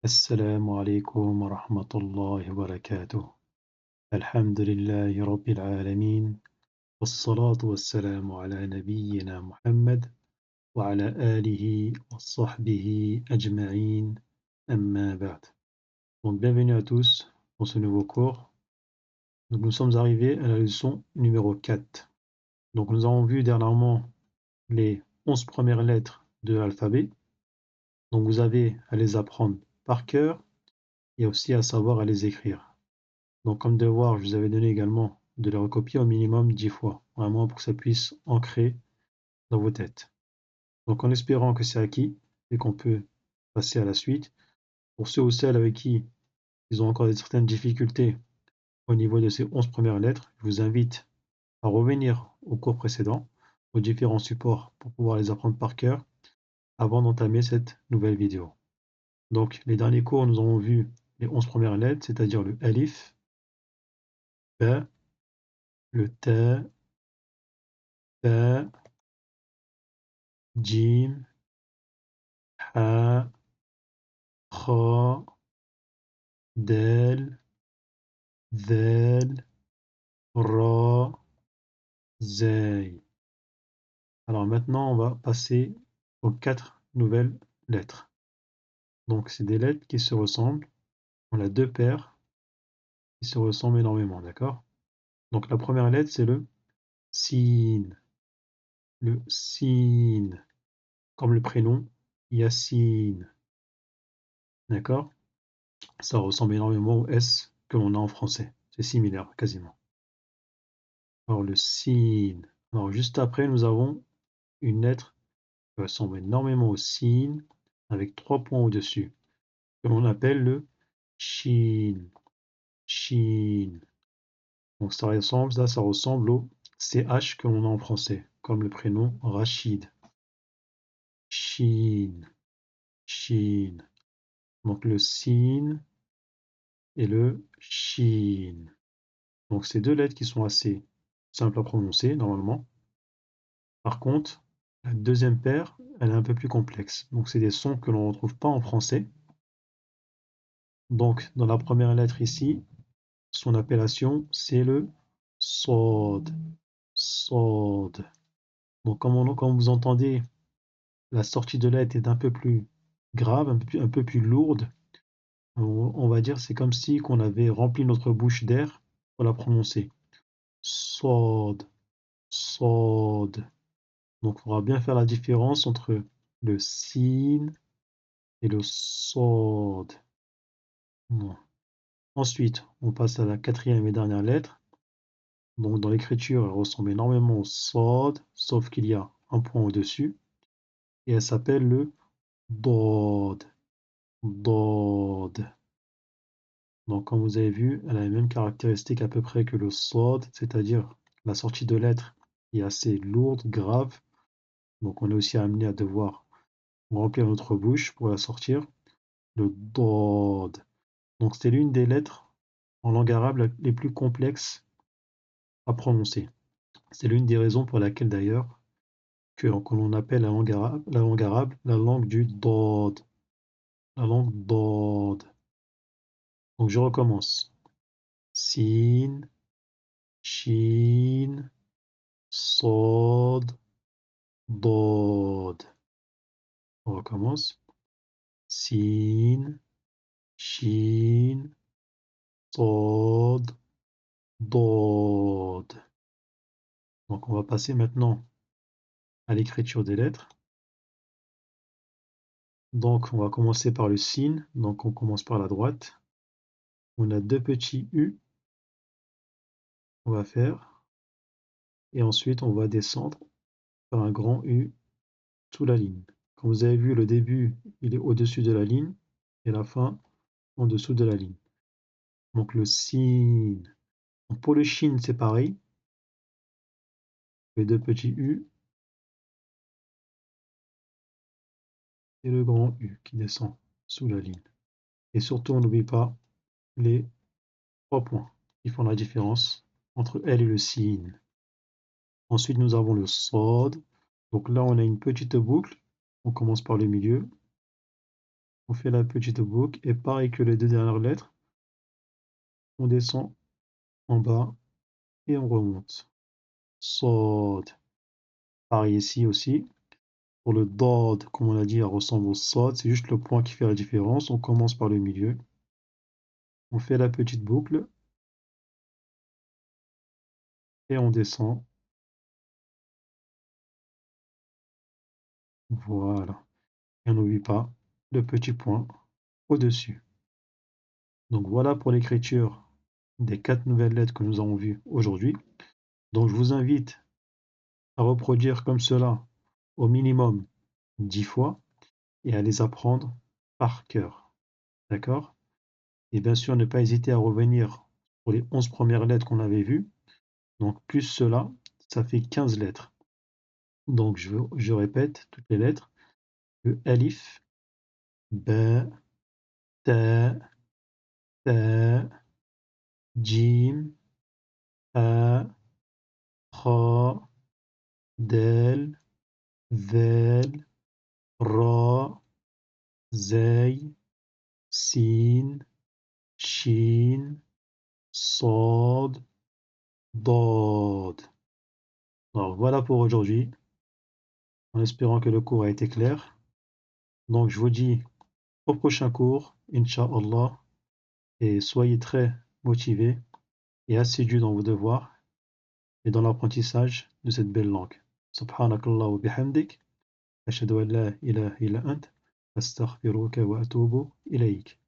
السلام عليكم ورحمة الله وبركاته. الحمد لله رب العالمين، والصلاة والسلام على نبينا محمد وعلى آله وصحبه أجمعين. أما بعد. Donc bienvenue à tous dans ce nouveau cours. Donc, nous sommes arrivés à la leçon numéro 4. Donc nous avons vu dernièrement les 11 premières lettres de l'alphabet. Donc vous avez à les apprendre par cœur et aussi à savoir à les écrire. Donc comme devoir, je vous avais donné également de les recopier au minimum 10 fois, vraiment pour que ça puisse ancrer dans vos têtes. Donc en espérant que c'est acquis et qu'on peut passer à la suite, pour ceux ou celles avec qui ils ont encore certaines difficultés au niveau de ces 11 premières lettres, je vous invite à revenir au cours précédent, aux différents supports pour pouvoir les apprendre par cœur avant d'entamer cette nouvelle vidéo. Donc les derniers cours, nous avons vu les 11 premières lettres, c'est-à-dire le alif, ba, le ta, ta, jim, ha, kha, dal, ذال, ra, zay. Alors maintenant, on va passer aux 4 nouvelles lettres. Donc c'est des lettres qui se ressemblent. On a deux paires qui se ressemblent énormément, d'accord? Donc la première lettre, c'est le sin. Le sin. Comme le prénom Yassine. D'accord? Ça ressemble énormément au S que l'on a en français. C'est similaire, quasiment. Alors le sin. Alors juste après, nous avons une lettre qui ressemble énormément au sin avec 3 points au-dessus, que l'on appelle le shin. Shin. Donc ça ressemble au CH que l'on a en français, comme le prénom Rachid. Shin. Shin. Donc le sin et le shin. Donc c'est deux lettres qui sont assez simples à prononcer normalement. Par contre, la deuxième paire, elle est un peu plus complexe. Donc c'est des sons que l'on ne retrouve pas en français. Donc dans la première lettre ici, son appellation c'est le sod. Sod. Donc comme vous entendez, la sortie de lettre est un peu plus grave, un peu plus lourde. On va dire c'est comme si qu'on avait rempli notre bouche d'air pour la prononcer. Sod. Sod. Donc, il faudra bien faire la différence entre le sin et le sod. Bon. Ensuite, on passe à la quatrième et dernière lettre. Donc, dans l'écriture, elle ressemble énormément au sod, sauf qu'il y a un point au-dessus. Et elle s'appelle le dod. Dod. Donc, comme vous avez vu, elle a les mêmes caractéristiques à peu près que le sod, c'est-à-dire la sortie de lettre est assez lourde, grave. Donc, on est aussi amené à devoir remplir notre bouche pour la sortir. Le dod. Donc c'est l'une des lettres en langue arabe les plus complexes à prononcer. C'est l'une des raisons pour laquelle d'ailleurs que l'on appelle la langue du dod. La langue dod. Donc je recommence. Sin, shin, sod, dod. On recommence. Sin, shin, sod, dod. Donc on va passer maintenant à l'écriture des lettres. Donc on va commencer par le sin, donc on commence par la droite. On a deux petits U qu'on va faire, et ensuite on va descendre par un grand U sous la ligne. Comme vous avez vu, le début il est au-dessus de la ligne et la fin en dessous de la ligne. Donc le sin. Donc, pour le shin c'est pareil, les deux petits U et le grand U qui descend sous la ligne. Et surtout on n'oublie pas les 3 points qui font la différence entre elle et le sin. Ensuite, nous avons le sod. Donc là, on a une petite boucle. On commence par le milieu. on fait la petite boucle et pareil que les deux dernières lettres, on descend en bas et on remonte. Sod. Pareil ici aussi. Pour le dod, comme on l'a dit, elle ressemble au sod, c'est juste le point qui fait la différence. On commence par le milieu. On fait la petite boucle et on descend. Voilà. Et on n'oublie pas le petit point au-dessus. Donc voilà pour l'écriture des 4 nouvelles lettres que nous avons vues aujourd'hui. Donc je vous invite à reproduire comme cela au minimum 10 fois et à les apprendre par cœur. D'accord? Et bien sûr, ne pas hésiter à revenir pour les 11 premières lettres qu'on avait vues. Donc plus cela, ça fait 15 lettres. Donc je répète toutes les lettres. Le alif, ba, ta, ta, jim, ha, ra, del, ذال را زي سين شين صاد ضاد. Alors voilà pour aujourd'hui, en espérant que le cours a été clair. Donc je vous dis au prochain cours, Inch'Allah, et soyez très motivés et assidus dans vos devoirs et dans l'apprentissage de cette belle langue. Subhanakallah wa bihamdik, ashhadu an la ilaha illa ant, astaghfiruka wa atubu ilayk.